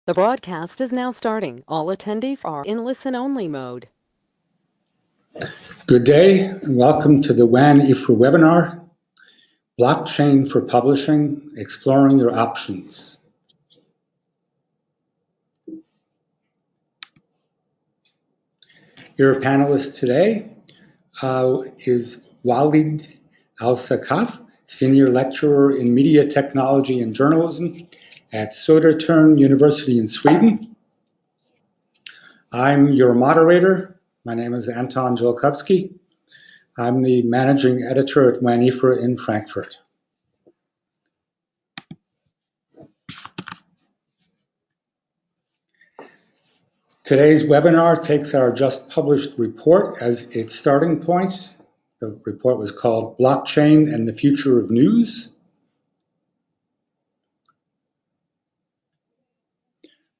The broadcast is now starting. All attendees are in listen-only mode. Good day, and welcome to the WAN-IFRA Webinar, Blockchain for Publishing, Exploring Your Options. Your panelist today is Walid Al-Saqaf, Senior Lecturer in Media Technology and Journalism at Södertörn University in Sweden. I'm your moderator. My name is Anton Jolkowski. I'm the managing editor at WAN-IFRA in Frankfurt. Today's webinar takes our just published report as its starting point. The report was called Blockchain and the Future of News.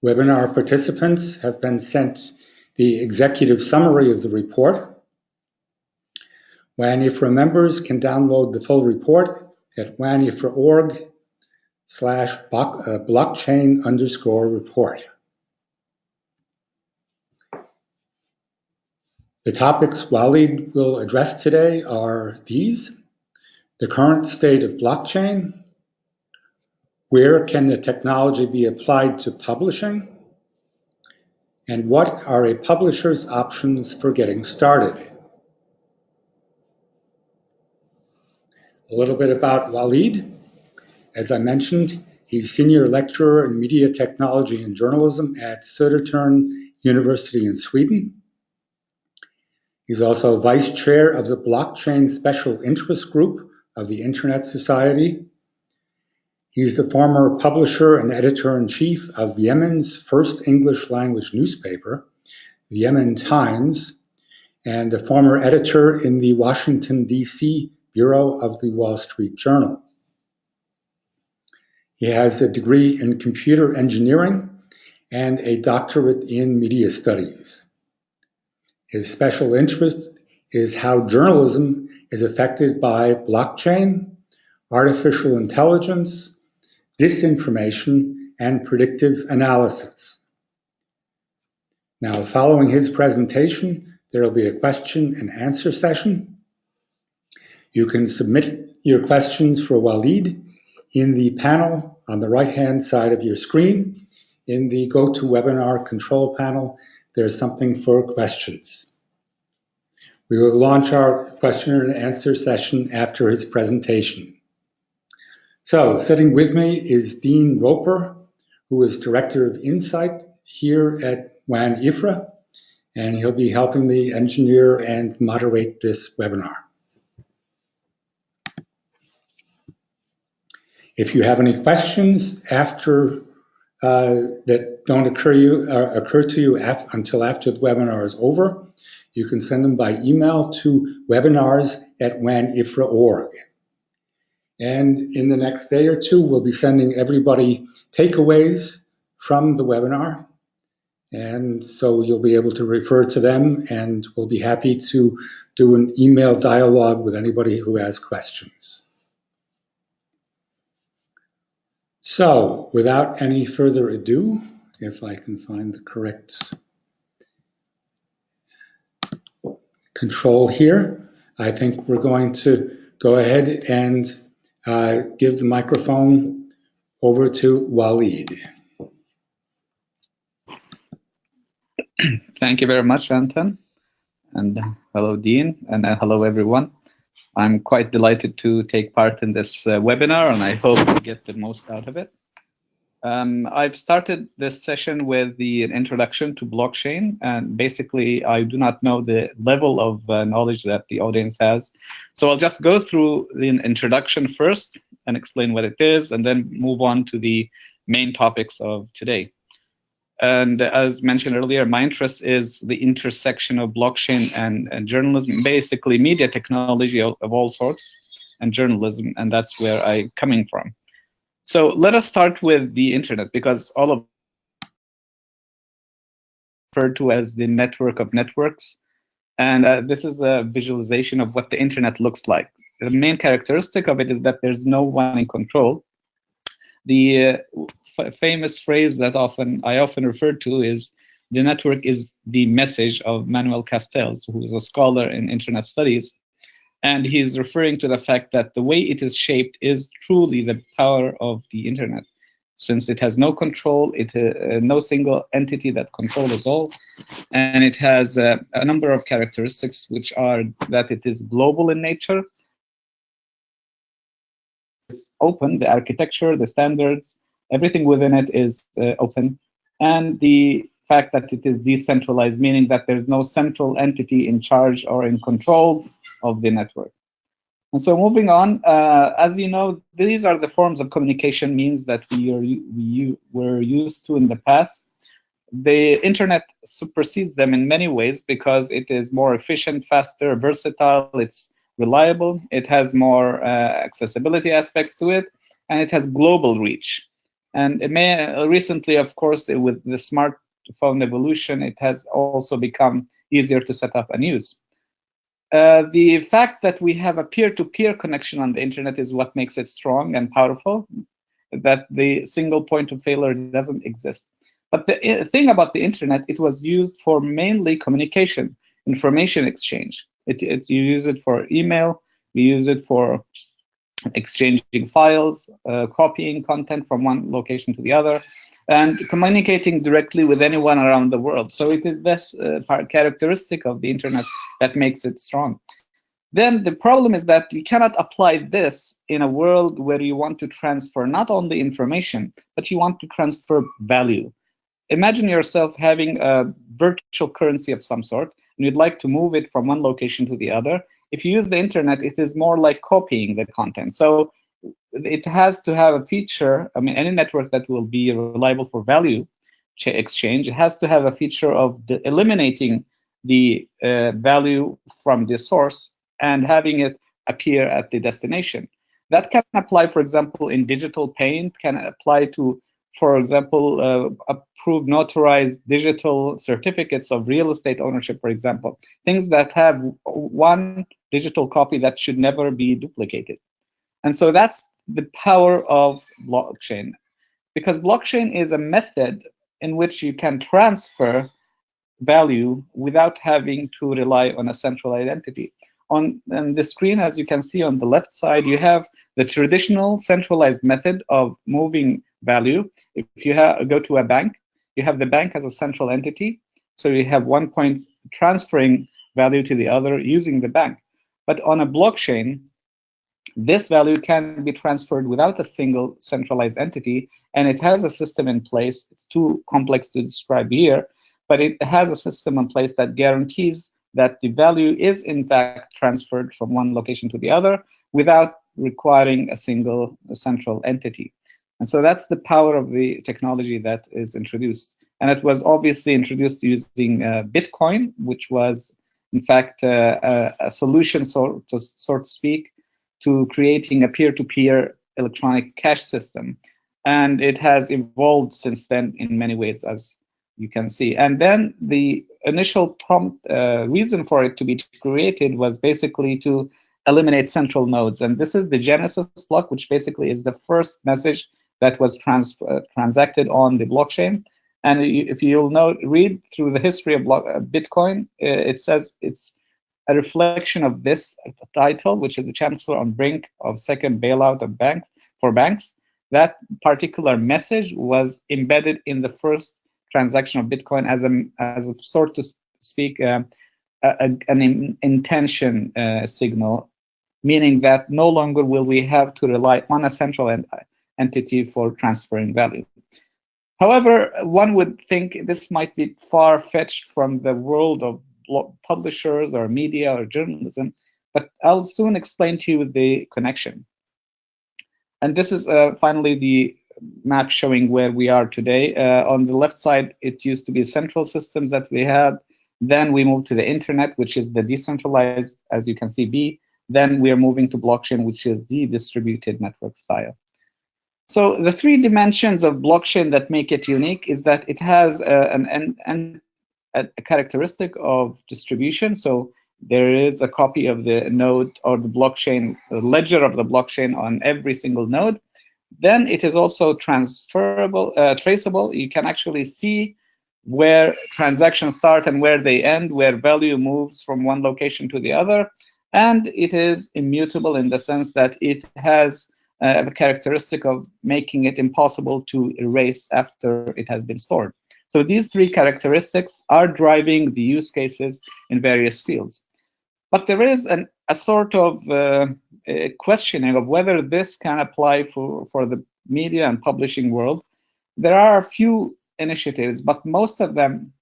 Webinar participants have been sent the executive summary of the report. WAN-IFRA members can download the full report at wanifra.org/blockchain_report. The topics Walid will address today are these: the current state of blockchain, where can the technology be applied to publishing, and what are a publisher's options for getting started. A little bit about Walid. As I mentioned, he's Senior Lecturer in Media Technology and Journalism at Södertörn University in Sweden. He's also Vice Chair of the Blockchain Special Interest Group of the Internet Society. He's the former publisher and editor-in-chief of Yemen's first English language newspaper, the Yemen Times, and the former editor in the Washington, D.C. Bureau of the Wall Street Journal. He has a degree in computer engineering and a doctorate in media studies. His special interest is how journalism is affected by blockchain, artificial intelligence, disinformation, and predictive analysis. Now, following his presentation, there will be a question and answer session. You can submit your questions for Walid in the panel on the right-hand side of your screen. In the GoToWebinar control panel, there's something for questions. We will launch our question and answer session after his presentation. So, sitting with me is Dean Roper, who is Director of Insight here at WAN-IFRA, and he'll be helping me engineer and moderate this webinar. If you have any questions after that don't occur to you until after the webinar is over, you can send them by email to webinars@wanifra.org. And in the next day or two, we'll be sending everybody takeaways from the webinar. And so you'll be able to refer to them, and we'll be happy to do an email dialogue with anybody who has questions. So, without any further ado, if I can find the correct control here, I think we're going to go ahead and give the microphone over to Walid. Thank you very much, Anton. And hello, Dean, and hello, everyone. I'm quite delighted to take part in this webinar, and I hope to get the most out of it. I've started this session with the introduction to blockchain, and basically I do not know the level of knowledge that the audience has. So I'll just go through the introduction first and explain what it is, and then move on to the main topics of today. And as mentioned earlier, my interest is the intersection of blockchain and journalism, basically media technology of all sorts, and journalism, and that's where I'm coming from. So let us start with the internet, because all of referred to as the network of networks. And this is a visualization of what the internet looks like. The main characteristic of it is that there's no one in control. The famous phrase that I often refer to is, the network is the message of Manuel Castells, who is a scholar in internet studies. And he's referring to the fact that the way it is shaped is truly the power of the internet. Since it has no control, no single entity that controls all, and it has a number of characteristics, which are that it is global in nature, it's open, the architecture, the standards, everything within it is open, and the fact that it is decentralized, meaning that there's no central entity in charge or in control of the network. And so moving on, as you know, these are the forms of communication means that we were used to in the past. The internet supersedes them in many ways because it is more efficient, faster, versatile, it's reliable, it has more accessibility aspects to it, and it has global reach. And it may recently, of course, with the smartphone evolution, it has also become easier to set up and use. The fact that we have a peer-to-peer connection on the internet is what makes it strong and powerful, that the single point of failure doesn't exist. But the thing about the internet, it was used for mainly communication, information exchange. You use it for email, you use it for exchanging files, copying content from one location to the other, and communicating directly with anyone around the world. So it is this characteristic of the internet that makes it strong. Then the problem is that you cannot apply this in a world where you want to transfer not only information, but you want to transfer value. Imagine yourself having a virtual currency of some sort, and you'd like to move it from one location to the other. If you use the internet, it is more like copying the content. So it has to have a feature, I mean, any network that will be reliable for value exchange, it has to have a feature of eliminating the value from the source and having it appear at the destination. That can apply, for example, in digital paint, can apply to, for example, approved notarized digital certificates of real estate ownership, for example, things that have one digital copy that should never be duplicated. And so that's the power of blockchain, because blockchain is a method in which you can transfer value without having to rely on a central identity. On the screen, as you can see on the left side, you have the traditional centralized method of moving value. If you go to a bank, you have the bank as a central entity. So you have one point transferring value to the other using the bank. But on a blockchain, this value can be transferred without a single centralized entity, and it has a system in place. It's too complex to describe here, but it has a system in place that guarantees that the value is in fact transferred from one location to the other without requiring a single central entity. And so that's the power of the technology that is introduced. And it was obviously introduced using Bitcoin, which was in fact a solution, so to speak, to creating a peer-to-peer electronic cash system. And it has evolved since then in many ways, as you can see. And then the initial prompt reason for it to be created was basically to eliminate central nodes. And this is the Genesis block, which basically is the first message that was transacted on the blockchain. And if you'll read through the history of Bitcoin, it says it's a reflection of this title, which is the chancellor on brink of second bailout of banks for banks. That particular message was embedded in the first transaction of Bitcoin as a sort to speak an intention signal, meaning that no longer will we have to rely on a central entity for transferring value. However, one would think this might be far-fetched from the world of publishers or media or journalism, but I'll soon explain to you the connection. And this is finally the map showing where we are today. On the left side, it used to be central systems that we had. Then we moved to the internet, which is the decentralized, as you can see, B. Then we are moving to blockchain, which is the distributed network style. So the three dimensions of blockchain that make it unique is that it has a characteristic of distribution. So there is a copy of the node or the blockchain, the ledger of the blockchain on every single node. then it is also transferable, traceable. You can actually see where transactions start and where they end, where value moves from one location to the other. And it is immutable in the sense that it has a characteristic of making it impossible to erase after it has been stored. So these three characteristics are driving the use cases in various fields. But there is a sort of questioning of whether this can apply for the media and publishing world. There are a few initiatives, but most of them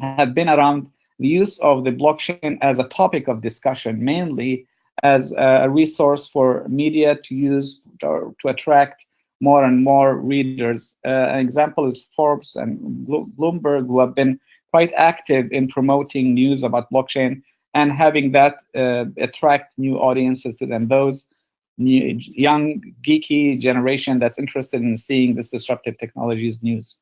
have been around the use of the blockchain as a topic of discussion, mainly as a resource for media to use to attract more and more readers. An example is Forbes and Bloomberg, who have been quite active in promoting news about blockchain and having that attract new audiences to them, those new, young, geeky generation that's interested in seeing this disruptive technologies news.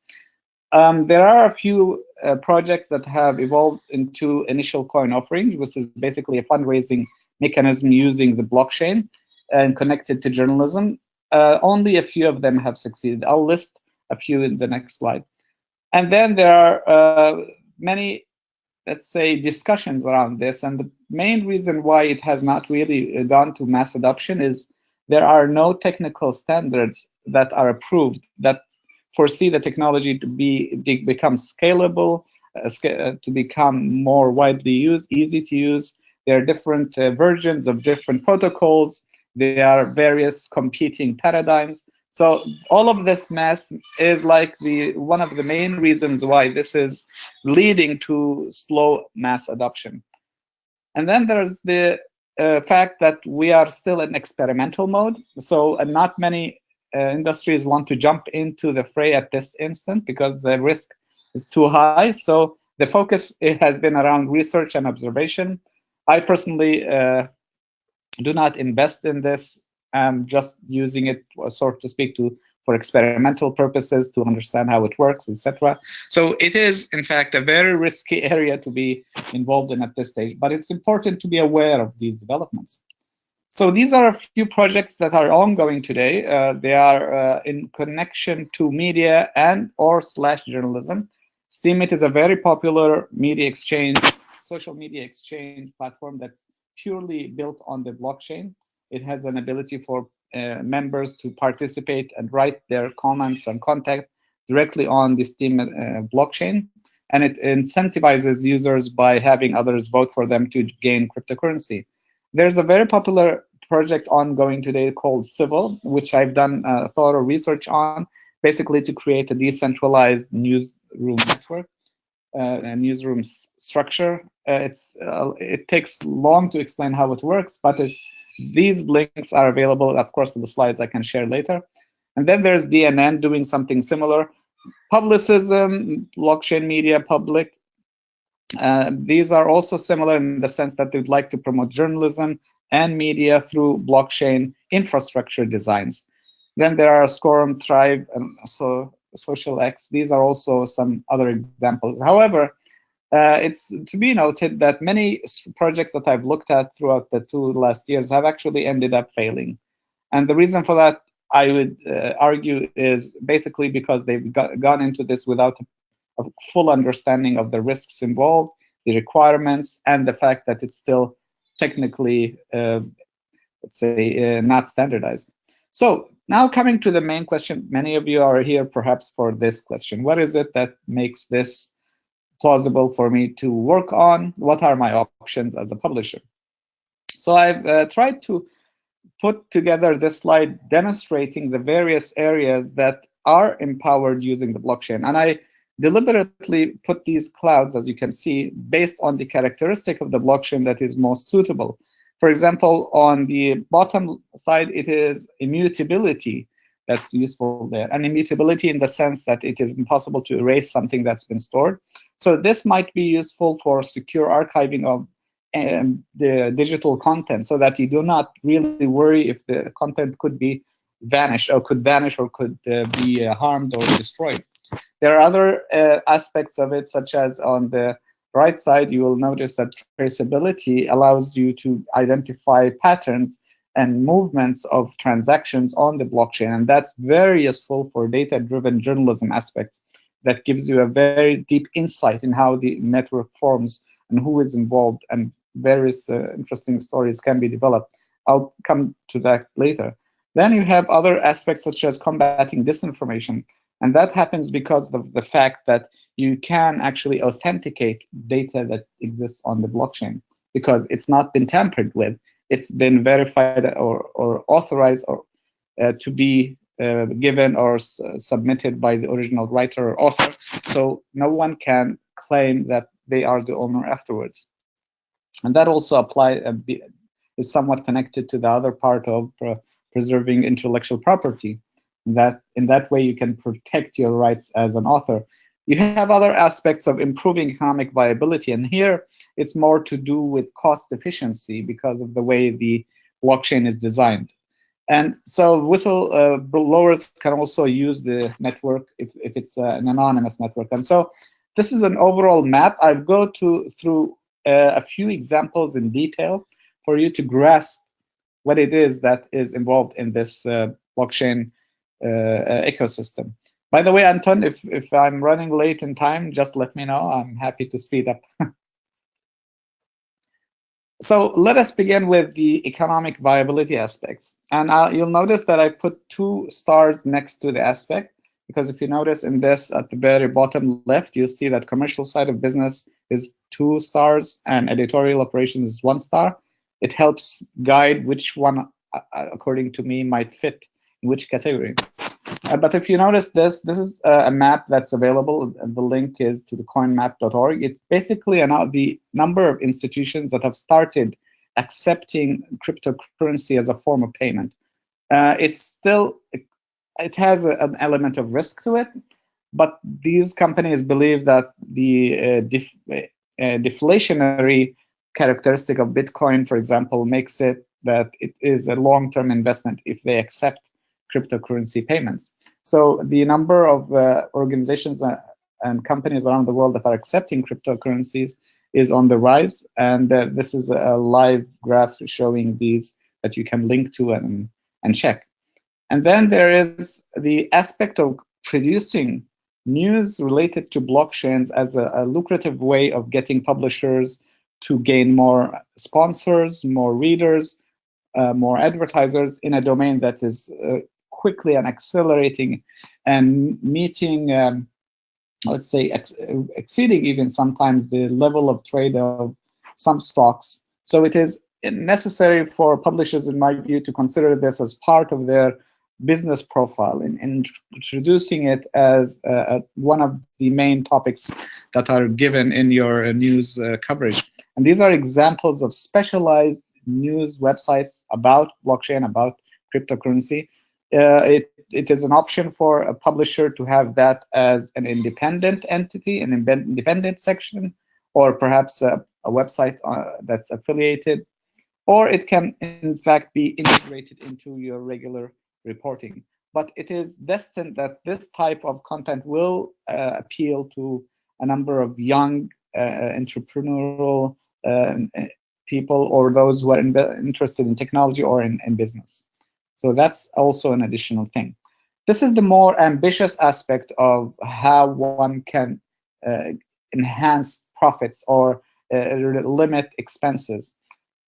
There are a few projects that have evolved into initial coin offerings, which is basically a fundraising mechanism using the blockchain and connected to journalism. Only a few of them have succeeded. I'll list a few in the next slide. And then there are many, let's say, discussions around this. And the main reason why it has not really gone to mass adoption is there are no technical standards that are approved that foresee the technology to become scalable, to become more widely used, easy to use. There are different versions of different protocols. There are various competing paradigms. So all of this mess is like one of the main reasons why this is leading to slow mass adoption. And then there's the fact that we are still in experimental mode. So not many industries want to jump into the fray at this instant because the risk is too high. So the focus has been around research and observation. I personally do not invest in this. I'm just using it, sort to speak, for experimental purposes to understand how it works, etc. So it is, in fact, a very risky area to be involved in at this stage. But it's important to be aware of these developments. So these are a few projects that are ongoing today. They are in connection to media and/or journalism. Steemit is a very popular media exchange, social media exchange platform that's purely built on the blockchain. It has an ability for members to participate and write their comments and contact directly on the Steemit blockchain. And it incentivizes users by having others vote for them to gain cryptocurrency. There's a very popular project ongoing today called Civil, which I've done thorough research on, basically to create a decentralized newsroom network, a newsroom structure. It takes long to explain how it works, but these links are available, of course, in the slides I can share later. And then there's DNN doing something similar. Publicism, blockchain media, public. These are also similar in the sense that they'd like to promote journalism and media through blockchain infrastructure designs. Then there are Scorum, Thrive, and Social X. These are also some other examples. However, it's to be noted that many projects that I've looked at throughout the 2 last years have actually ended up failing. And the reason for that, I would argue, is basically because they've gone into this without a full understanding of the risks involved, the requirements, and the fact that it's still technically, let's say, not standardized. So now coming to the main question, many of you are here perhaps for this question. What is it that makes this plausible for me to work on? What are my options as a publisher? So I've tried to put together this slide demonstrating the various areas that are empowered using the blockchain. And I deliberately put these clouds, as you can see, based on the characteristic of the blockchain that is most suitable. For example, on the bottom side, it is immutability that's useful there. And immutability in the sense that it is impossible to erase something that's been stored. So this might be useful for secure archiving of the digital content, so that you do not really worry if the content could vanish or could be harmed or destroyed. There are other aspects of it, such as on the right side, you will notice that traceability allows you to identify patterns and movements of transactions on the blockchain. And that's very useful for data-driven journalism aspects. That gives you a very deep insight in how the network forms and who is involved, and various interesting stories can be developed. I'll come to that later. Then you have other aspects such as combating disinformation. And that happens because of the fact that you can actually authenticate data that exists on the blockchain, because it's not been tampered with. It's been verified or authorized or to be given or submitted by the original writer or author. So no one can claim that they are the owner afterwards. And that also is somewhat connected to the other part of preserving intellectual property. That in that way you can protect your rights as an author. You have other aspects of improving economic viability, and here it's more to do with cost efficiency because of the way the blockchain is designed. And so whistleblowers can also use the network if it's an anonymous network. And so this is an overall map. I'll go through a few examples in detail for you to grasp what it is that is involved in this blockchain ecosystem. By the way, Anton, if I'm running late in time, just let me know. I'm happy to speed up. So let us begin with the economic viability aspects. And you'll notice that I put 2 stars next to the aspect, because if you notice in this at the very bottom left, you see that commercial side of business is 2 stars and editorial operations is 1 star. It helps guide which one, according to me, might fit in which category. But if you notice this is a map that's available. The link is to the coinmap.org. It's basically the number of institutions that have started accepting cryptocurrency as a form of payment. It has an element of risk to it, but these companies believe that the deflationary characteristic of Bitcoin, for example, makes it that it is a long-term investment if they accept cryptocurrency payments. So the number of organizations and companies around the world that are accepting cryptocurrencies is on the rise, and this is a live graph showing these that you can link to and check. And then there is the aspect of producing news related to blockchains as a lucrative way of getting publishers to gain more sponsors, more readers, more advertisers in a domain that is quickly and accelerating and meeting, let's say, exceeding even sometimes the level of trade of some stocks. So it is necessary for publishers, in my view, to consider this as part of their business profile and introducing it as one of the main topics that are given in your news coverage. And these are examples of specialized news websites about blockchain, about cryptocurrency. It is an option for a publisher to have that as an independent entity, an independent section, or perhaps a website that's affiliated, or it can in fact be integrated into your regular reporting. But it is destined that this type of content will appeal to a number of young entrepreneurial people, or those who are interested in technology or in business. So that's also an additional thing. This is the more ambitious aspect of how one can enhance profits or limit expenses.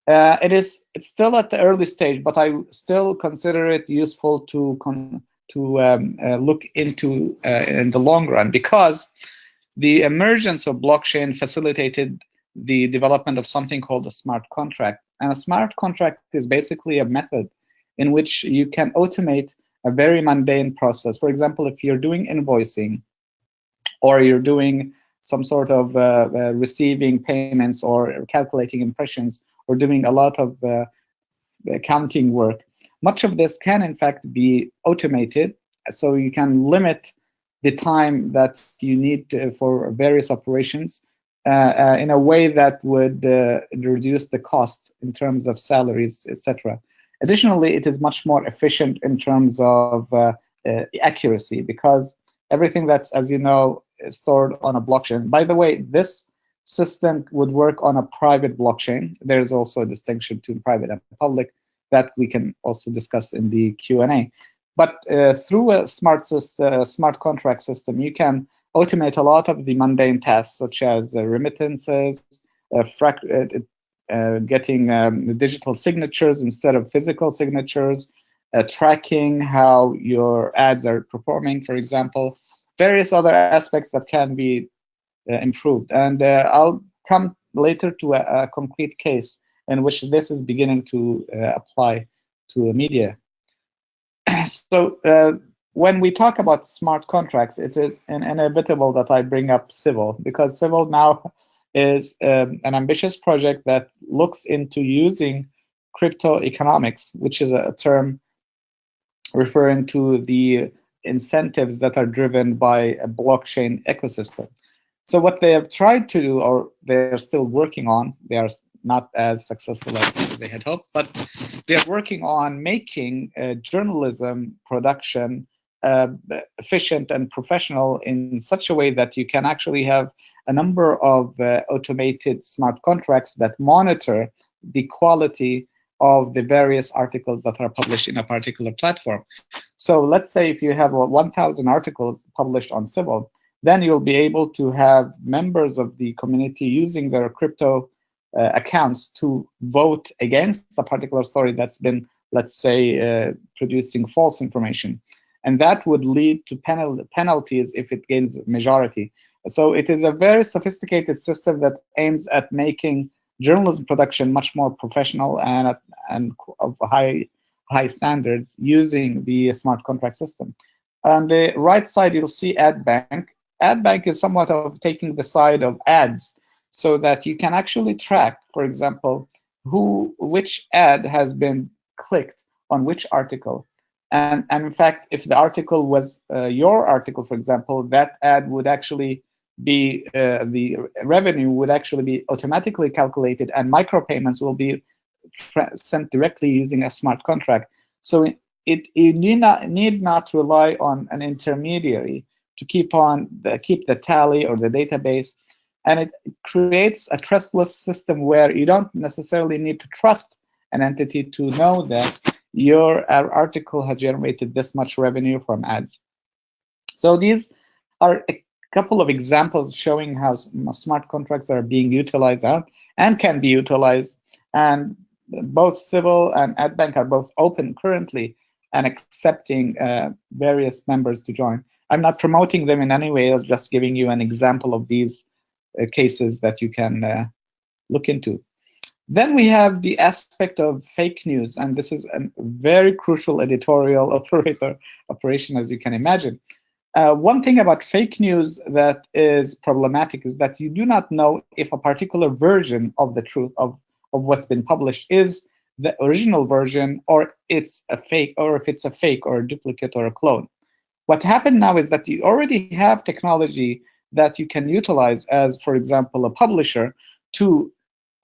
It's still at the early stage, but I still consider it useful to look into in the long run, because the emergence of blockchain facilitated the development of something called a smart contract. And a smart contract is basically a method in which you can automate a very mundane process. For example, if you're doing invoicing, or you're doing some sort of receiving payments or calculating impressions, or doing a lot of accounting work, much of this can in fact be automated, so you can limit the time that you need for various operations in a way that would reduce the cost in terms of salaries, etc. Additionally, it is much more efficient in terms of accuracy, because everything that's, as you know, is stored on a blockchain. By the way, this system would work on a private blockchain. There's also a distinction between private and public. that we can also discuss in the Q&A. But through a smart contract system, you can automate a lot of the mundane tasks, such as remittances, getting digital signatures instead of physical signatures, tracking how your ads are performing, for example, various other aspects that can be improved. And I'll come later to a concrete case in which this is beginning to apply to media. So when we talk about smart contracts, it is inevitable that I bring up Civil, because Civil now is an ambitious project that looks into using crypto economics, which is a term referring to the incentives that are driven by a blockchain ecosystem. So what they have tried to do, or they're still working on, they are not as successful as they had hoped, but they're working on making journalism production efficient and professional in such a way that you can actually have a number of automated smart contracts that monitor the quality of the various articles that are published in a particular platform. So let's say if you have 1,000 articles published on Civil, then you'll be able to have members of the community using their crypto accounts to vote against a particular story that's been, let's say, producing false information. And that would lead to penalties if it gains majority. So it is a very sophisticated system that aims at making journalism production much more professional and of high standards using the smart contract system. On the right side, you'll see AdBank. AdBank is somewhat of taking the side of ads, so that you can actually track, for example, which ad has been clicked on which article. And in fact, if the article was your article, for example, that ad would actually be, the revenue would actually be automatically calculated, and micropayments will be sent directly using a smart contract. So you need not rely on an intermediary to keep the tally or the database. And it creates a trustless system where you don't necessarily need to trust an entity to know that your article has generated this much revenue from ads. So these are a couple of examples showing how smart contracts are being utilized and can be utilized. And both Civil and AdBank are both open currently and accepting various members to join. I'm not promoting them in any way, I was just giving you an example of these cases that you can look into. Then we have the aspect of fake news, and this is a very crucial editorial operation, as you can imagine. One thing about fake news that is problematic is that you do not know if a particular version of the truth of what's been published is the original version, or it's a fake, or if it's a fake or a duplicate or a clone. What happened now is that you already have technology that you can utilize as, for example, a publisher to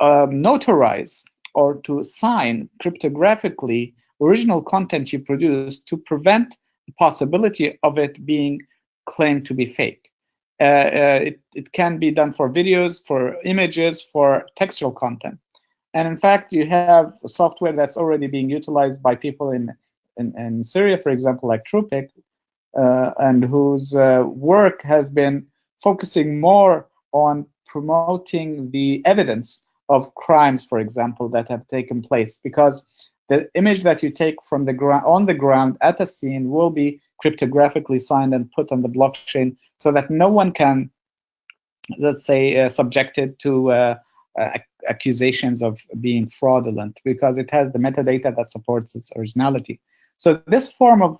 notarize or to sign cryptographically original content you produce to prevent the possibility of it being claimed to be fake. It can be done for videos, for images, for textual content. And in fact, you have software that's already being utilized by people in Syria, for example, like Wrapup, and whose work has been focusing more on promoting the evidence of crimes, for example, that have taken place, because the image that you take from the ground on the ground at a scene will be cryptographically signed and put on the blockchain, so that no one can, let's say, subjected to accusations of being fraudulent, because it has the metadata that supports its originality. So this form of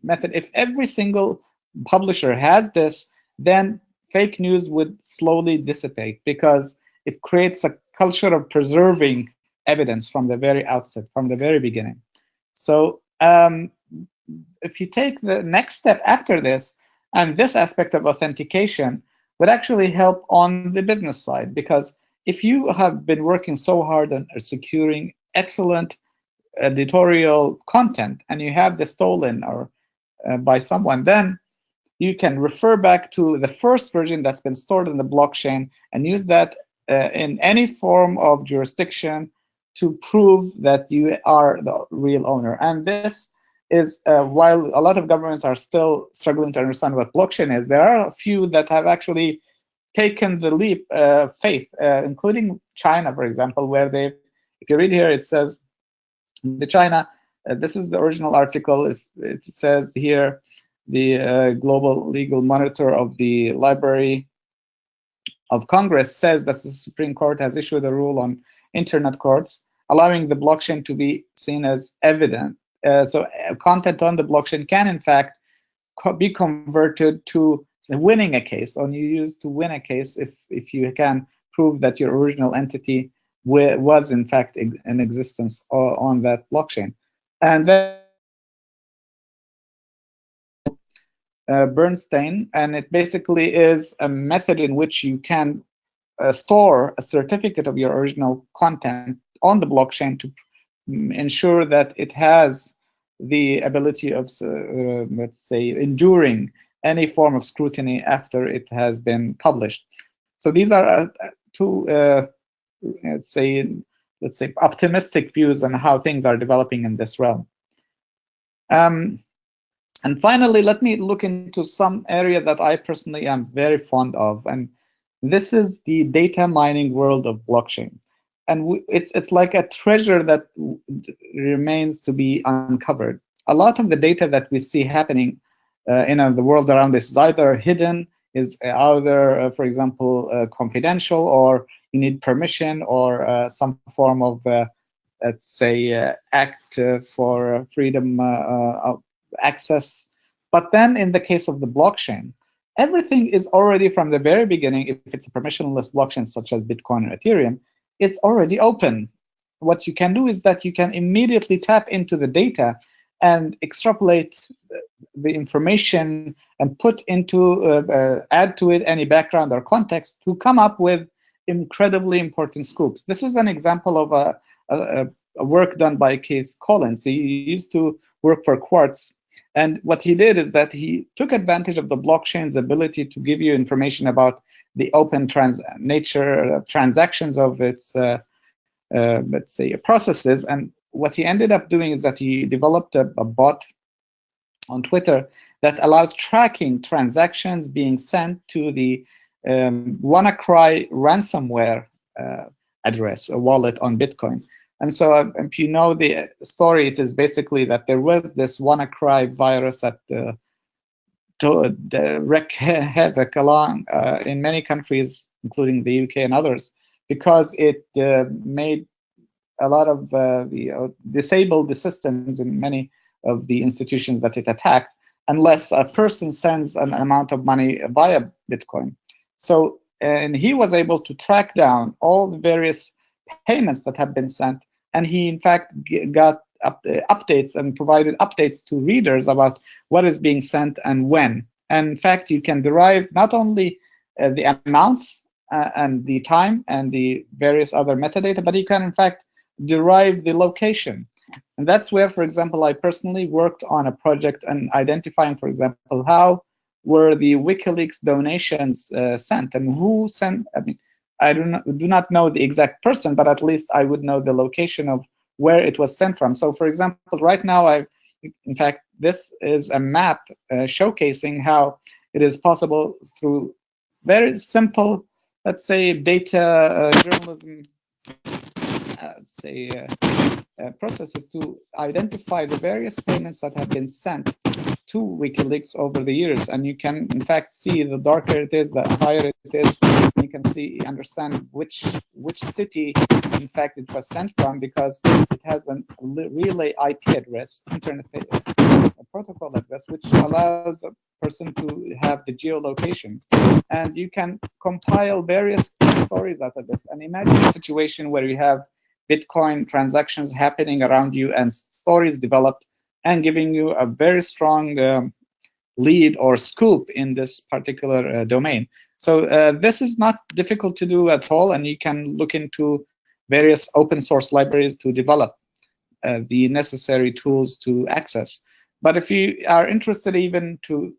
method, if every single publisher has this, then fake news would slowly dissipate, because it creates a culture of preserving evidence from the very outset, from the very beginning. So if you take the next step after this, and this aspect of authentication would actually help on the business side, because if you have been working so hard on securing excellent editorial content and you have this stolen or by someone, then you can refer back to the first version that's been stored in the blockchain and use that in any form of jurisdiction to prove that you are the real owner. And this is, while a lot of governments are still struggling to understand what blockchain is, there are a few that have actually taken the leap of faith, including China, for example, where they, if you read here, it says, the China, this is the original article, it says here, the global legal monitor of the Library of Congress says that the Supreme Court has issued a rule on internet courts, allowing the blockchain to be seen as evident. So content on the blockchain can, in fact, be converted to winning a case, or you use to win a case if you can prove that your original entity was, in fact, in existence on that blockchain. And then Bernstein, and it basically is a method in which you can store a certificate of your original content on the blockchain to ensure that it has the ability of, let's say, enduring any form of scrutiny after it has been published. So these are two, let's say, optimistic views on how things are developing in this realm. And finally, let me look into some area that I personally am very fond of, and this is the data mining world of blockchain. And it's like a treasure that remains to be uncovered. A lot of the data that we see happening in the world around us is either hidden, is either, for example, confidential, or you need permission, or some form of, let's say, act for freedom of access. But then in the case of the blockchain, everything is already from the very beginning, if it's a permissionless blockchain such as Bitcoin or Ethereum, it's already open. What you can do is that you can immediately tap into the data and extrapolate the information and put into, add to it any background or context to come up with incredibly important scoops. This is an example of a work done by Keith Collins. He used to work for Quartz. And what he did is that he took advantage of the blockchain's ability to give you information about the open nature transactions of its, let's say, processes. And what he ended up doing is that he developed a bot on Twitter that allows tracking transactions being sent to the WannaCry ransomware address, a wallet on Bitcoin. And so if you know the story, it is basically that there was this WannaCry virus that wreaked havoc along in many countries, including the UK and others, because it made a lot of disabled the systems in many of the institutions that it attacked, unless a person sends an amount of money via Bitcoin. So, and he was able to track down all the various payments that have been sent, and he, in fact, got updates and provided updates to readers about what is being sent and when. And in fact, you can derive not only the amounts and the time and the various other metadata, but you can, in fact, derive the location. And that's where, for example, I personally worked on a project and identifying, for example, how were the WikiLeaks donations sent and who sent. I mean, I do not know the exact person, but at least I would know the location of where it was sent from. So, for example, right now, in fact, this is a map showcasing how it is possible through very simple, let's say, data journalism, processes to identify the various payments that have been sent to WikiLeaks over the years. And you can, in fact, see the darker it is, the higher it is. You can understand which city, in fact, it was sent from, because it has a relay IP address, internet protocol address, which allows a person to have the geolocation. And you can compile various stories out of this. And imagine a situation where you have Bitcoin transactions happening around you and stories developed and giving you a very strong lead or scoop in this particular domain. So this is not difficult to do at all, and you can look into various open source libraries to develop the necessary tools to access. But if you are interested even to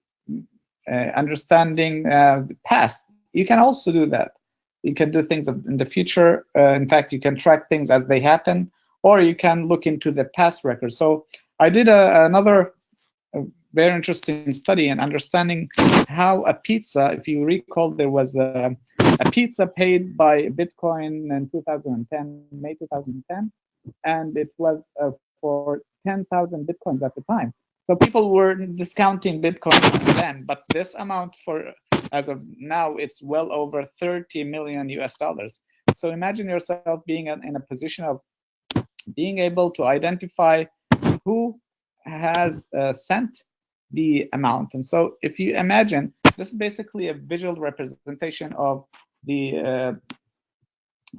understanding the past, you can also do that. You can do things in the future. In fact, you can track things as they happen, or you can look into the past records. So I did another very interesting study in understanding how a pizza, if you recall, there was a pizza paid by Bitcoin in 2010, May 2010, and it was for 10,000 Bitcoins at the time. So people were discounting Bitcoin then, but this amount as of now, it's well over 30 million US dollars. So imagine yourself being in a position of being able to identify who has sent the amount. And so if you imagine, this is basically a visual representation of the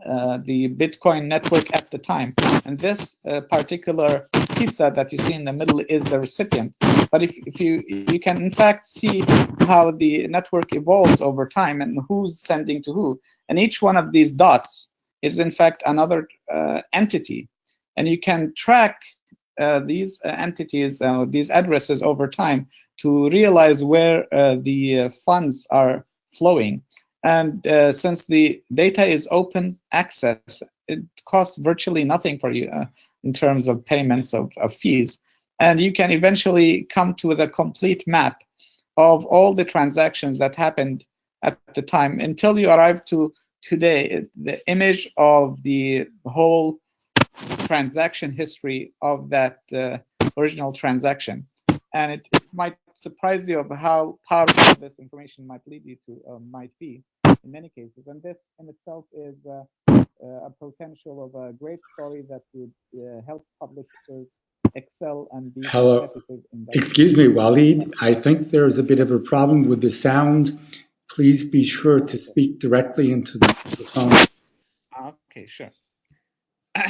Bitcoin network at the time. And this particular pizza that you see in the middle is the recipient. But if you can in fact see how the network evolves over time and who's sending to who. And each one of these dots is in fact another entity. And you can track these entities, these addresses over time to realize where the funds are flowing. And since the data is open access, it costs virtually nothing for you in terms of payments of fees. And you can eventually come to the complete map of all the transactions that happened at the time until you arrive to today, the image of the whole transaction history of that original transaction. And it might surprise you of how powerful this information might lead you to, might be in many cases. And this in itself is a potential of a great story that would help publishers excel and be competitive in that. Excuse me, Walid. I think there's a bit of a problem with the sound. Please be sure to speak directly into the microphone. Okay, sure.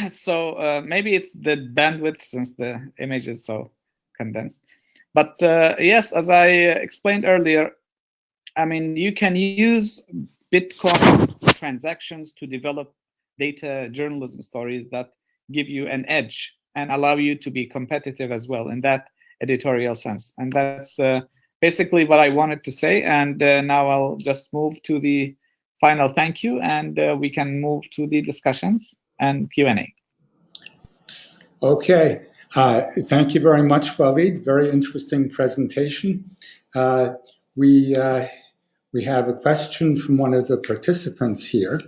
So maybe it's the bandwidth since the image is so condensed. But yes, as I explained earlier, I mean, you can use Bitcoin transactions to develop data journalism stories that give you an edge and allow you to be competitive as well in that editorial sense. And that's basically what I wanted to say. And now I'll just move to the final thank you, and we can move to the discussions and Q&A. Okay. Thank you very much, Walid. Very interesting presentation. We have a question from one of the participants here.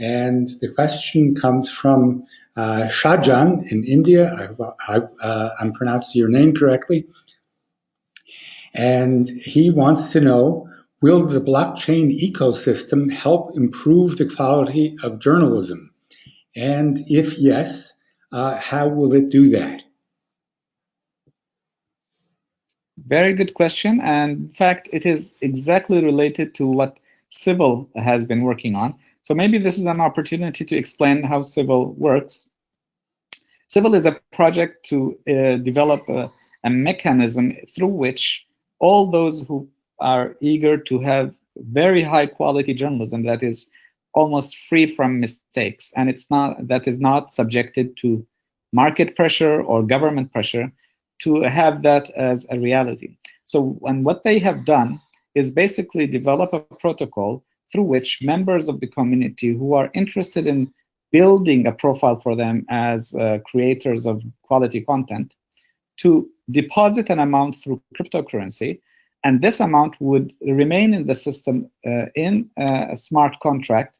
And the question comes from Shahjan in India. I'm pronouncing your name correctly. And he wants to know, will the blockchain ecosystem help improve the quality of journalism? And if yes, how will it do that? Very good question. And in fact, it is exactly related to what Civil has been working on. So maybe this is an opportunity to explain how Civil works. Civil is a project to develop a mechanism through which all those who are eager to have very high quality journalism that is almost free from mistakes, and that is not subjected to market pressure or government pressure, to have that as a reality. So, and what they have done is basically develop a protocol through which members of the community who are interested in building a profile for them as creators of quality content to deposit an amount through cryptocurrency, and this amount would remain in the system in a smart contract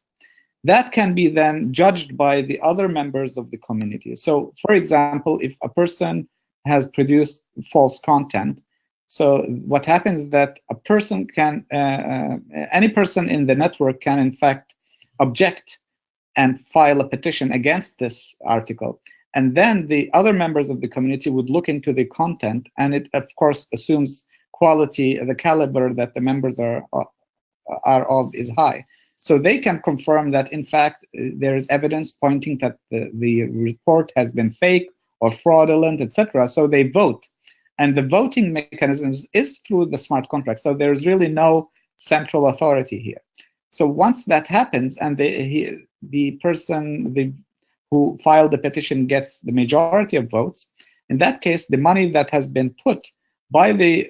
that can be then judged by the other members of the community. So, for example, if a person has produced false content, so what happens is that a person can, any person in the network can in fact object and file a petition against this article. And then the other members of the community would look into the content, and it of course assumes quality, the caliber that the members are of is high. So they can confirm that in fact there is evidence pointing that the report has been fake or fraudulent, etc. So they vote. And the voting mechanisms is through the smart contract. So there's really no central authority here. So once that happens and the person who filed the petition gets the majority of votes, in that case, the money that has been put by the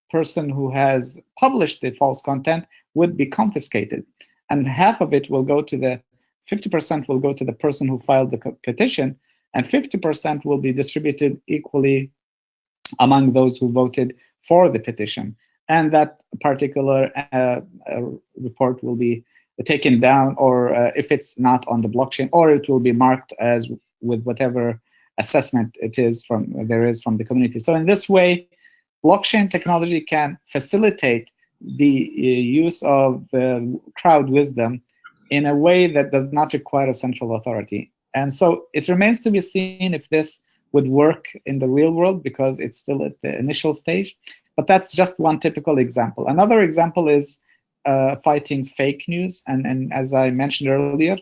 person who has published the false content would be confiscated. and half of it will go to the 50% will go to the person who filed the petition, and 50% will be distributed equally among those who voted for the petition. And that particular report will be taken down, or if it's not on the blockchain, or it will be marked as with whatever assessment it is there is from the community. So in this way, blockchain technology can facilitate the use of crowd wisdom in a way that does not require a central authority. And so it remains to be seen if this would work in the real world, because it's still at the initial stage. But that's just one typical example. Another example is fighting fake news. And as I mentioned earlier,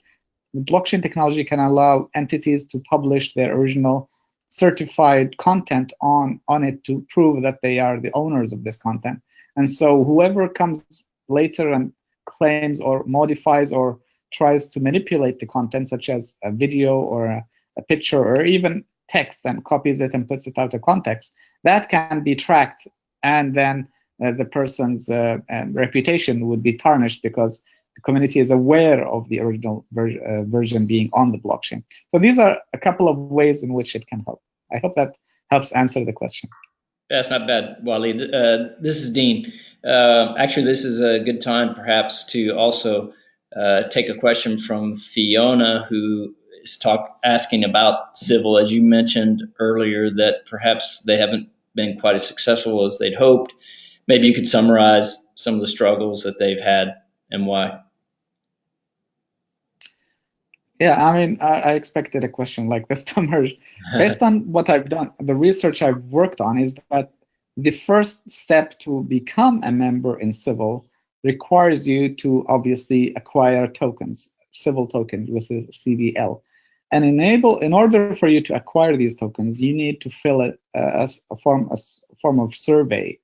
blockchain technology can allow entities to publish their original certified content on it to prove that they are the owners of this content. And so whoever comes later and claims or modifies or tries to manipulate the content, such as a video or a picture or even text, and copies it and puts it out of context, that can be tracked, and then the person's reputation would be tarnished because the community is aware of the original version being on the blockchain. So these are a couple of ways in which it can help. I hope that helps answer the question. That's not bad, Walid. This is Dean. Actually, this is a good time perhaps to also take a question from Fiona, who is asking about civil. As you mentioned earlier, that perhaps they haven't been quite as successful as they'd hoped. Maybe you could summarize some of the struggles that they've had and why. Yeah, I mean, I expected a question like this to emerge. Based on what I've done, the research I've worked on is that the first step to become a member in civil requires you to obviously acquire tokens, civil tokens, which is CVL. And in order for you to acquire these tokens, you need to fill a form of survey.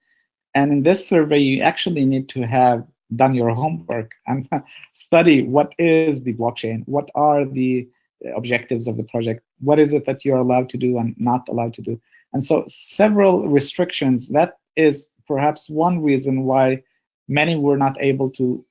And in this survey, you actually need to have done your homework and study what is the blockchain, what are the objectives of the project, what is it that you're allowed to do and not allowed to do. And so several restrictions, that is perhaps one reason why many were not able to,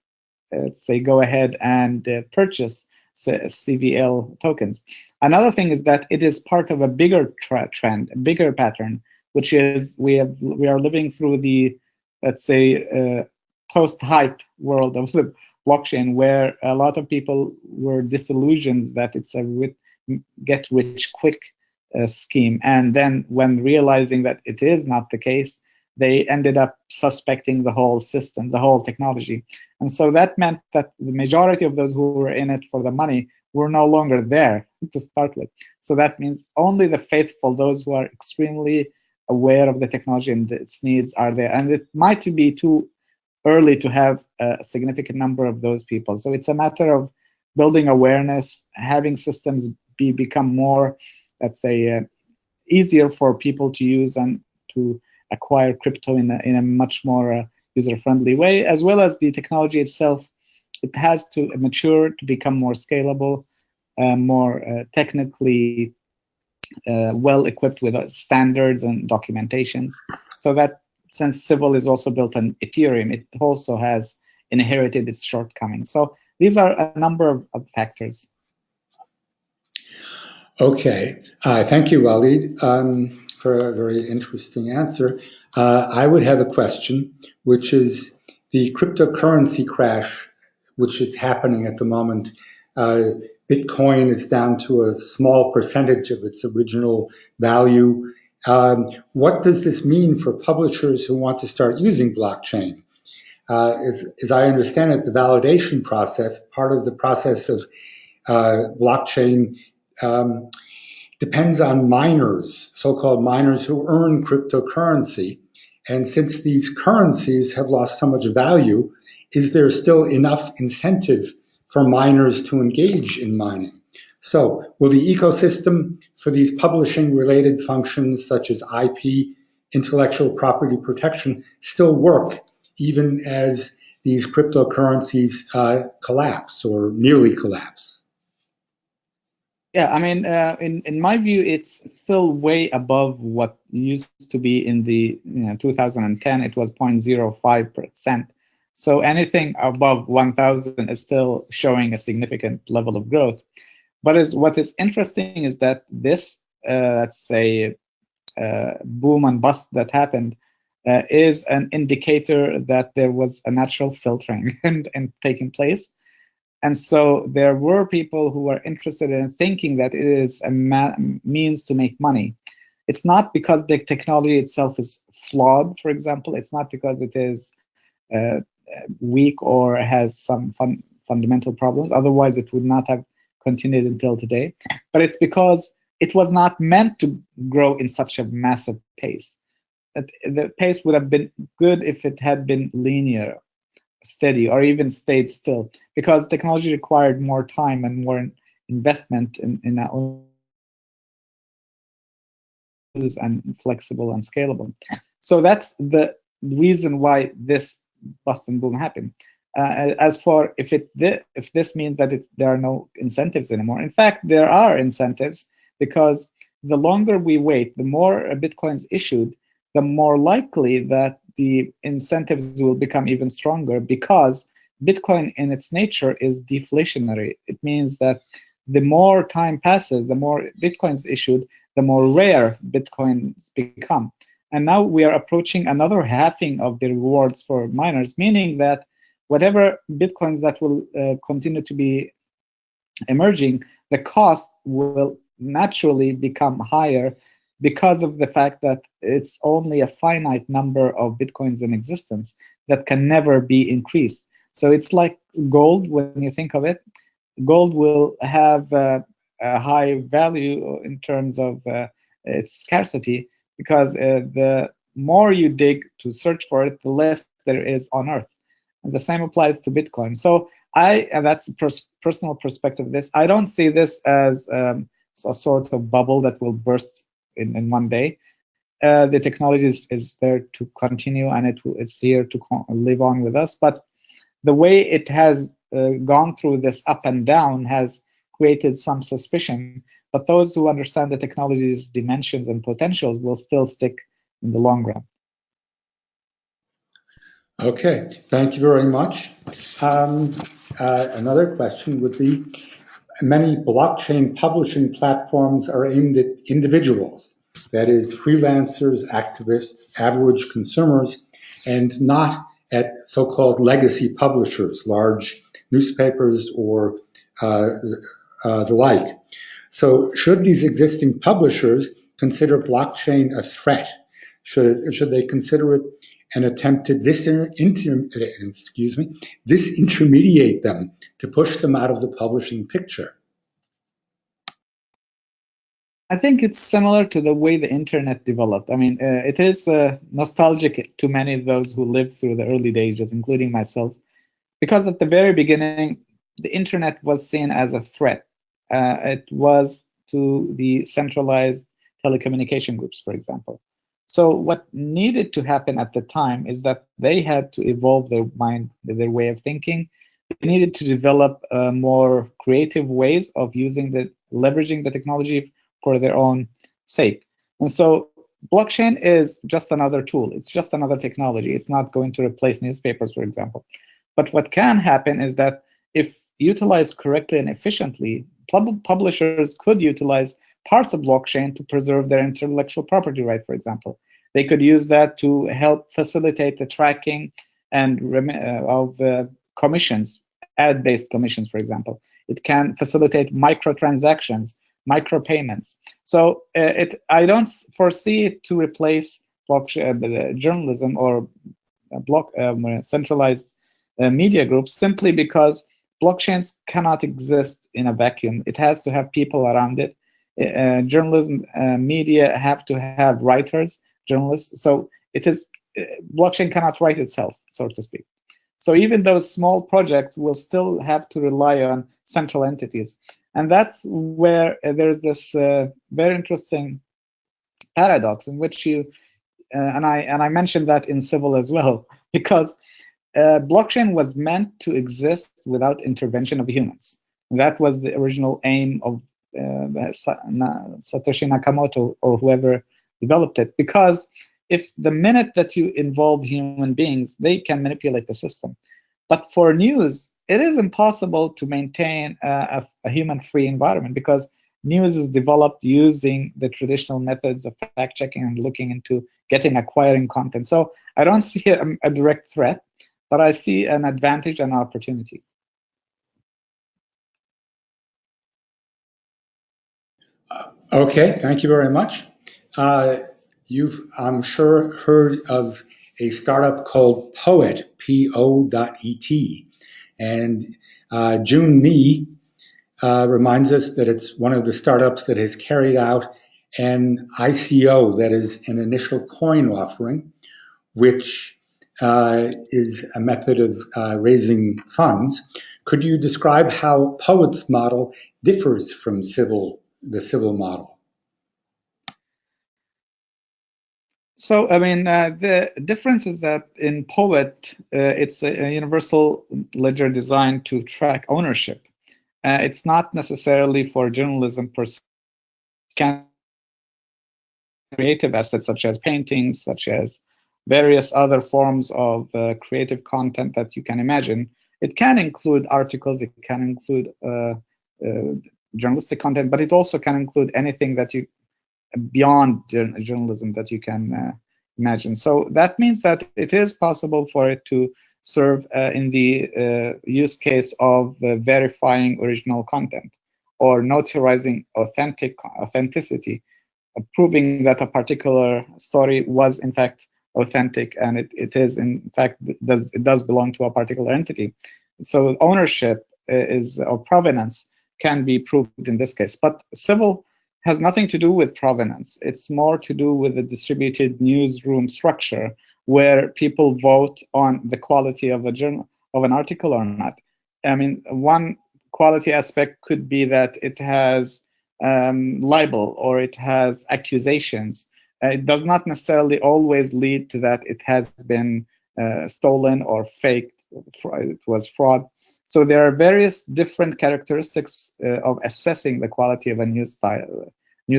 say, go ahead and purchase CVL tokens. Another thing is that it is part of a bigger trend, a bigger pattern, which is we are living through the, let's say, post-hype world of the blockchain, where a lot of people were disillusioned that it's a get-rich-quick scheme. And then when realizing that it is not the case, they ended up suspecting the whole system, the whole technology. And so that meant that the majority of those who were in it for the money were no longer there to start with. So that means only the faithful, those who are extremely aware of the technology and its needs, are there. And it might be too early to have a significant number of those people. So it's a matter of building awareness, having systems become more, let's say, easier for people to use and to acquire crypto in a much more user-friendly way, as well as the technology itself. It has to mature to become more scalable, more technically well-equipped with standards and documentations, so that since Civil is also built on Ethereum, it also has inherited its shortcomings. So these are a number of factors. Okay, thank you, Walid, for a very interesting answer. I would have a question, which is the cryptocurrency crash, which is happening at the moment. Bitcoin is down to a small percentage of its original value. What does this mean for publishers who want to start using blockchain? As I understand it, the validation process, part of the process of blockchain, depends on miners, so-called miners who earn cryptocurrency. And since these currencies have lost so much value, is there still enough incentive for miners to engage in mining? So will the ecosystem for these publishing-related functions, such as IP, intellectual property protection, still work even as these cryptocurrencies collapse or nearly collapse? Yeah, I mean, in my view, it's still way above what used to be in the 2010. It was 0.05%. So anything above 1,000 is still showing a significant level of growth. But what is interesting is that this, let's say, boom and bust that happened is an indicator that there was a natural filtering and taking place. And so there were people who were interested in thinking that it is a means to make money. It's not because the technology itself is flawed, for example. It's not because it is weak or has some fundamental problems. Otherwise, it would not have continued until today. But it's because it was not meant to grow in such a massive pace. The pace would have been good if it had been linear, steady, or even stayed still, because technology required more time and more investment in our own use and flexible and scalable. So that's the reason why this bust and boom happened. As for if this means that there are no incentives anymore, in fact, there are incentives, because the longer we wait, the more Bitcoins issued, the more likely that the incentives will become even stronger, because Bitcoin in its nature is deflationary. It means that the more time passes, the more Bitcoins issued, the more rare Bitcoins become. And now we are approaching another halving of the rewards for miners, meaning that whatever Bitcoins that will continue to be emerging, the cost will naturally become higher, because of the fact that it's only a finite number of Bitcoins in existence that can never be increased. So it's like gold when you think of it. Gold will have a high value in terms of its scarcity, because the more you dig to search for it, the less there is on Earth. And the same applies to Bitcoin. So and that's a personal perspective of this, I don't see this as a sort of bubble that will burst in one day. The technology is there to continue, and it's here to live on with us. But the way it has gone through this up and down has created some suspicion. But those who understand the technology's dimensions and potentials will still stick in the long run. Okay, thank you very much. Another question would be, many blockchain publishing platforms are aimed at individuals, that is, freelancers, activists, average consumers, and not at so-called legacy publishers, large newspapers or the like. So should these existing publishers consider blockchain a threat? Should they consider it an attempt to disintermediate them, to push them out of the publishing picture? I think it's similar to the way the internet developed. I mean, it is nostalgic to many of those who lived through the early days, including myself, because at the very beginning, the internet was seen as a threat. It was to the centralized telecommunication groups, for example. So what needed to happen at the time is that they had to evolve their mind, their way of thinking. They needed to develop more creative ways of leveraging the technology for their own sake. And so blockchain is just another tool. It's just another technology. It's not going to replace newspapers, for example. But what can happen is that if utilized correctly and efficiently, publishers could utilize parts of blockchain to preserve their intellectual property right, for example. They could use that to help facilitate the tracking and of commissions, ad-based commissions, for example. It can facilitate microtransactions, micropayments. So I don't foresee it to replace journalism or centralized media groups, simply because blockchains cannot exist in a vacuum. It has to have people around it. Journalism, media have to have writers, journalists. So blockchain cannot write itself, so to speak. So even those small projects will still have to rely on central entities. And that's where there's this very interesting paradox in which and I mentioned that in civil as well, because blockchain was meant to exist without intervention of humans. That was the original aim of Satoshi Nakamoto or whoever developed it, because if the minute that you involve human beings, they can manipulate the system. But for news, it is impossible to maintain a human-free environment, because news is developed using the traditional methods of fact-checking and looking into acquiring content. So I don't see a direct threat, but I see an advantage and opportunity. Okay, thank you very much. You've, I'm sure, heard of a startup called Poet, P-O.E-T. And June Ni reminds us that it's one of the startups that has carried out an ICO, that is an initial coin offering, which is a method of raising funds. Could you describe how Poet's model differs from the civil model? So, I mean, the difference is that in Poet, it's a universal ledger designed to track ownership. It's not necessarily for journalism per se. Creative assets such as paintings, such as various other forms of creative content that you can imagine. It can include articles, it can include journalistic content, but it also can include anything that you beyond journalism that you can imagine. So that means that it is possible for it to serve in the use case of verifying original content or notarizing authenticity, proving that a particular story was in fact authentic and it is in fact it does belong to a particular entity. So ownership or provenance can be proved in this case, but civil has nothing to do with provenance. It's more to do with the distributed newsroom structure, where people vote on the quality of an article or not. I mean, one quality aspect could be that it has libel or it has accusations. It does not necessarily always lead to that it has been stolen or faked, it was fraud. So there are various different characteristics of assessing the quality of a news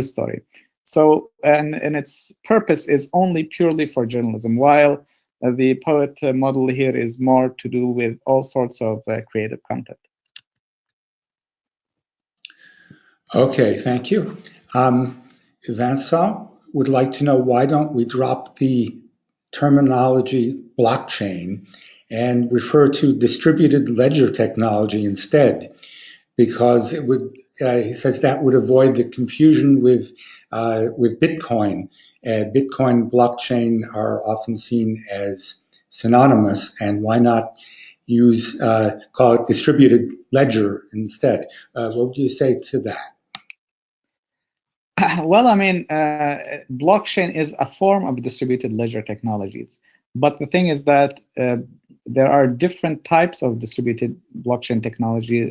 story. So, and its purpose is only purely for journalism, while the Poet model here is more to do with all sorts of creative content. Okay, thank you. Vincent would like to know, why don't we drop the terminology blockchain and refer to distributed ledger technology instead? Because it would, he says, that would avoid the confusion with Bitcoin. Bitcoin, blockchain are often seen as synonymous, and why not use call it distributed ledger instead? What would you say to that? Well, I mean, blockchain is a form of distributed ledger technologies. But the thing is that there are different types of distributed blockchain technology,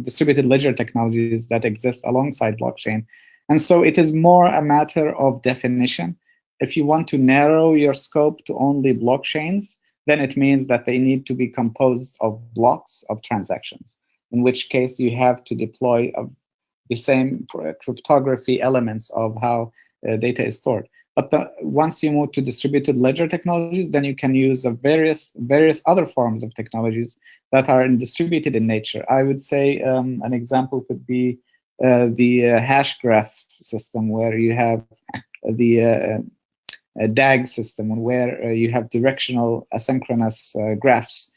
distributed ledger technologies that exist alongside blockchain. And so it is more a matter of definition. If you want to narrow your scope to only blockchains, then it means that they need to be composed of blocks of transactions, in which case you have to deploy the same cryptography elements of how data is stored. But once you move to distributed ledger technologies, then you can use various other forms of technologies that are distributed in nature. I would say an example could be the hash graph system, where you have the DAG system, where you have directional asynchronous graphs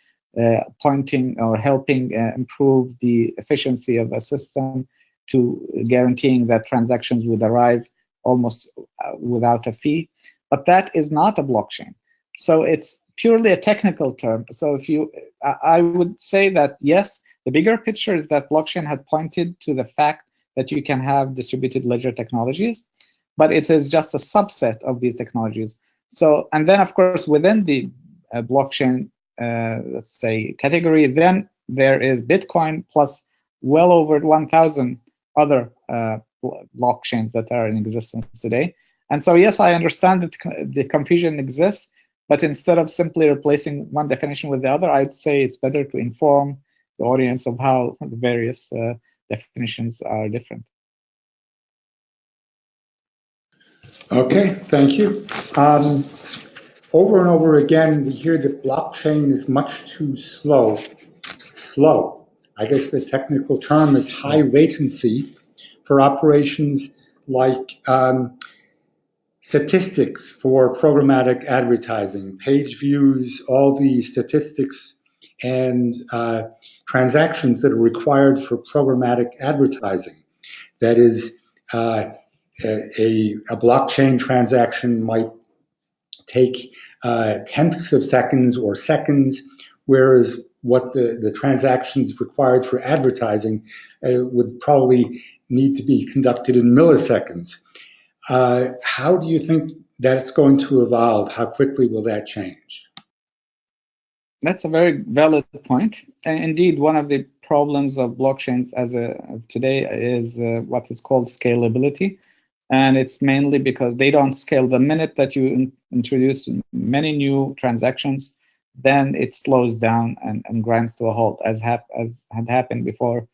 pointing or helping improve the efficiency of a system, to guaranteeing that transactions would arrive almost without a fee. But that is not a blockchain. So it's purely a technical term. So if you, I would say that yes, the bigger picture is that blockchain had pointed to the fact that you can have distributed ledger technologies, but it is just a subset of these technologies. So, and then of course, within the blockchain, let's say, category, then there is Bitcoin plus well over 1,000 other blockchains that are in existence today. And so, yes, I understand that the confusion exists, but instead of simply replacing one definition with the other, I'd say it's better to inform the audience of how the various definitions are different. Okay, thank you. Over and over again, we hear that blockchain is much too slow. I guess the technical term is high latency for operations like statistics for programmatic advertising, page views, all the statistics and transactions that are required for programmatic advertising. That is, a blockchain transaction might take tenths of seconds or seconds, whereas what the transactions required for advertising would probably need to be conducted in milliseconds. How do you think that's going to evolve? How quickly will that change? That's a very valid point. And indeed, one of the problems of blockchains of today is what is called scalability. And it's mainly because they don't scale. The minute that you introduce many new transactions, then it slows down and grinds to a halt, as had happened before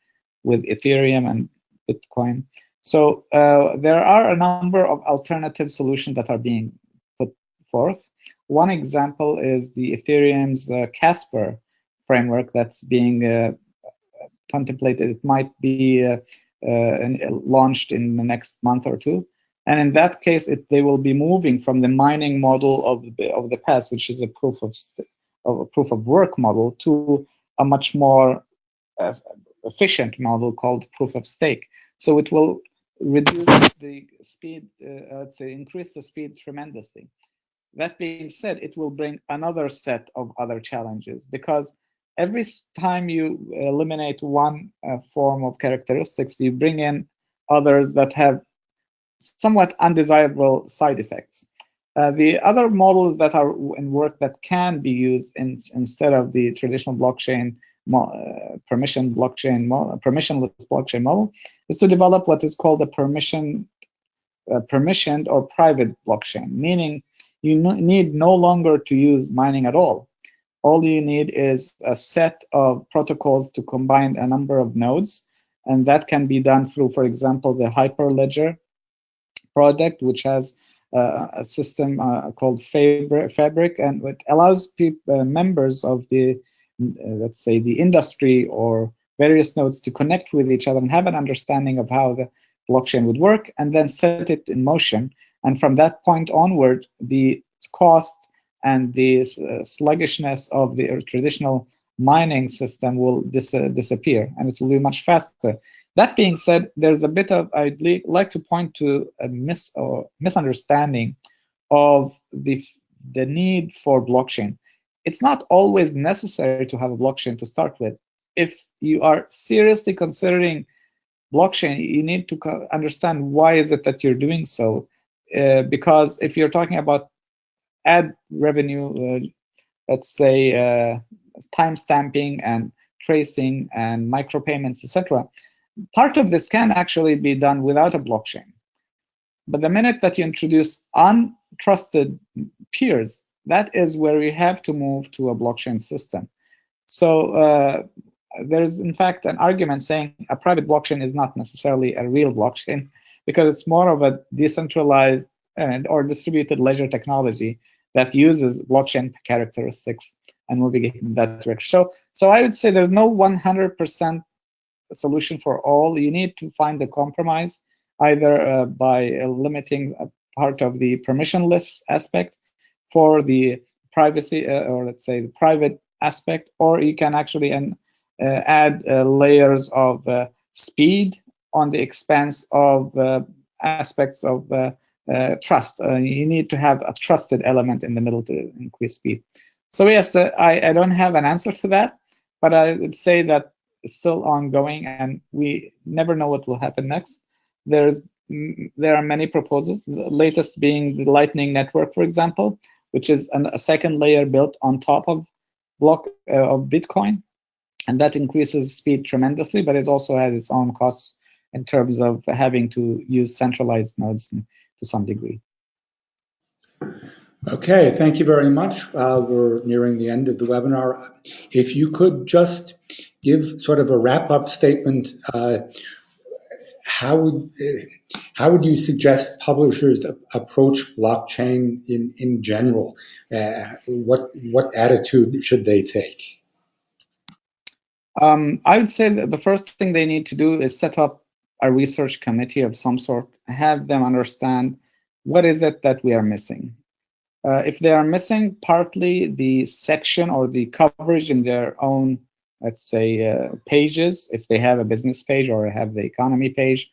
with Ethereum and Bitcoin. So there are a number of alternative solutions that are being put forth. One example is the Ethereum's Casper framework that's being contemplated. It might be launched in the next month or two. And in that case, they will be moving from the mining model of the past, which is a proof of work model, to a much more efficient model called proof of stake. So it will reduce the speed, let's say, increase the speed tremendously. That being said, it will bring another set of other challenges, because every time you eliminate one form of characteristics, you bring in others that have somewhat undesirable side effects. The other models that are in work that can be used instead of the traditional blockchain permissionless blockchain model is to develop what is called a permissioned or private blockchain, meaning you need no longer to use mining at all. All you need is a set of protocols to combine a number of nodes, and that can be done through, for example, the Hyperledger project, which has a system called Fabric, and it allows members of the, let's say, the industry or various nodes to connect with each other and have an understanding of how the blockchain would work, and then set it in motion. And from that point onward, the cost and the sluggishness of the traditional mining system will disappear, and it will be much faster. That being said, there's a bit of, I'd like to point to a misunderstanding of the need for blockchain. It's not always necessary to have a blockchain to start with. If you are seriously considering blockchain, you need to understand why is it that you're doing so. Because if you're talking about ad revenue, let's say time stamping and tracing and micropayments, etc., part of this can actually be done without a blockchain. But the minute that you introduce untrusted peers, that is where you have to move to a blockchain system. So there's, in fact, an argument saying a private blockchain is not necessarily a real blockchain, because it's more of a decentralized or distributed ledger technology that uses blockchain characteristics and moving it in that direction. So I would say there's no 100% solution for all. You need to find a compromise, either by limiting a part of the permissionless aspect for the privacy, or let's say the private aspect, or you can actually add layers of speed on the expense of aspects of trust. You need to have a trusted element in the middle to increase speed. So yes, I don't have an answer to that, but I would say that it's still ongoing, and we never know what will happen next. There are many proposals, the latest being the Lightning Network, for example, which is a second layer built on top of Bitcoin, and that increases speed tremendously, but it also has its own costs in terms of having to use centralized nodes to some degree. Okay, thank you very much. We're nearing the end of the webinar. If you could just give sort of a wrap-up statement, how how would you suggest publishers approach blockchain in general? What attitude should they take? I would say that the first thing they need to do is set up a research committee of some sort, have them understand what is it that we are missing. If they are missing partly the section or the coverage in their own, let's say, pages, if they have a business page or have the economy page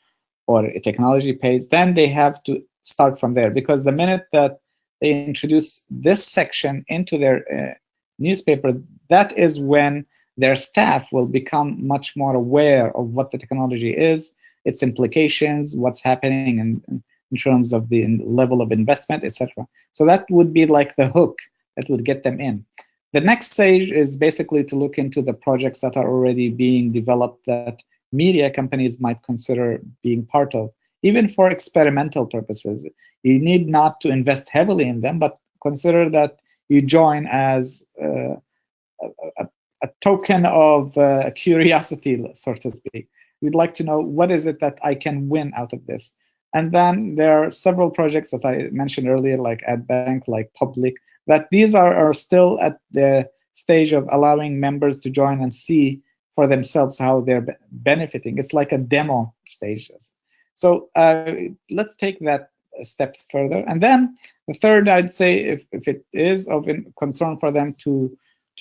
or a technology page, then they have to start from there, because the minute that they introduce this section into their newspaper, that is when their staff will become much more aware of what the technology is, its implications, what's happening in terms of the level of investment, etc. So that would be like the hook that would get them in. The next stage is basically to look into the projects that are already being developed that media companies might consider being part of, even for experimental purposes. You need not to invest heavily in them, but consider that you join as a token of curiosity, so to speak. We'd like to know, what is it that I can win out of this? And then there are several projects that I mentioned earlier, like AdBank, like Public, that these are still at the stage of allowing members to join and see for themselves how they're benefiting. It's like a demo stages. So let's take that a step further. And then the third, I'd say, if it is of concern for them to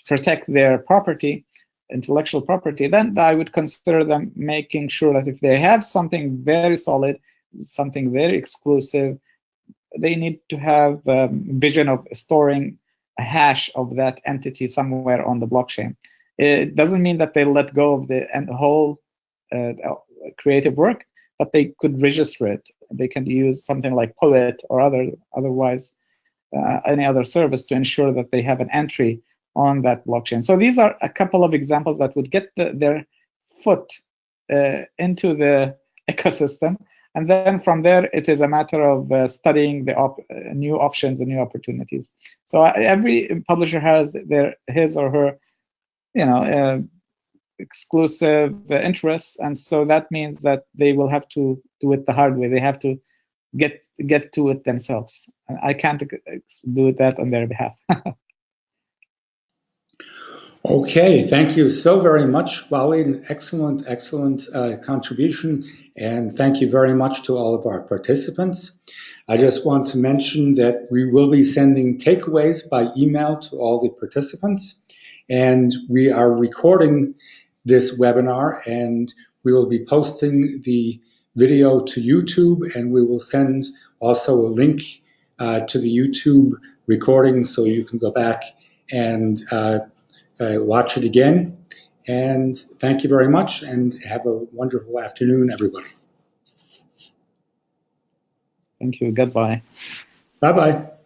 protect their property, intellectual property, then I would consider them making sure that if they have something very solid, something very exclusive, they need to have a vision of storing a hash of that entity somewhere on the blockchain. It doesn't mean that they let go of the whole creative work, but they could register it. They can use something like Poet or otherwise any other service to ensure that they have an entry on that blockchain. So these are a couple of examples that would get their foot into the ecosystem. And then from there, it is a matter of studying the new options and new opportunities. So every publisher has his or her, exclusive interests, and so that means that they will have to do it the hard way. They have to get to it themselves. And I can't do that on their behalf. Okay, thank you so very much, Walid. An excellent contribution, and thank you very much to all of our participants. I just want to mention that we will be sending takeaways by email to all the participants, and we are recording this webinar, and we will be posting the video to YouTube, and we will send also a link to the YouTube recording so you can go back and watch it again. And thank you very much, and have a wonderful afternoon, everybody. Thank you. Goodbye. Bye-bye.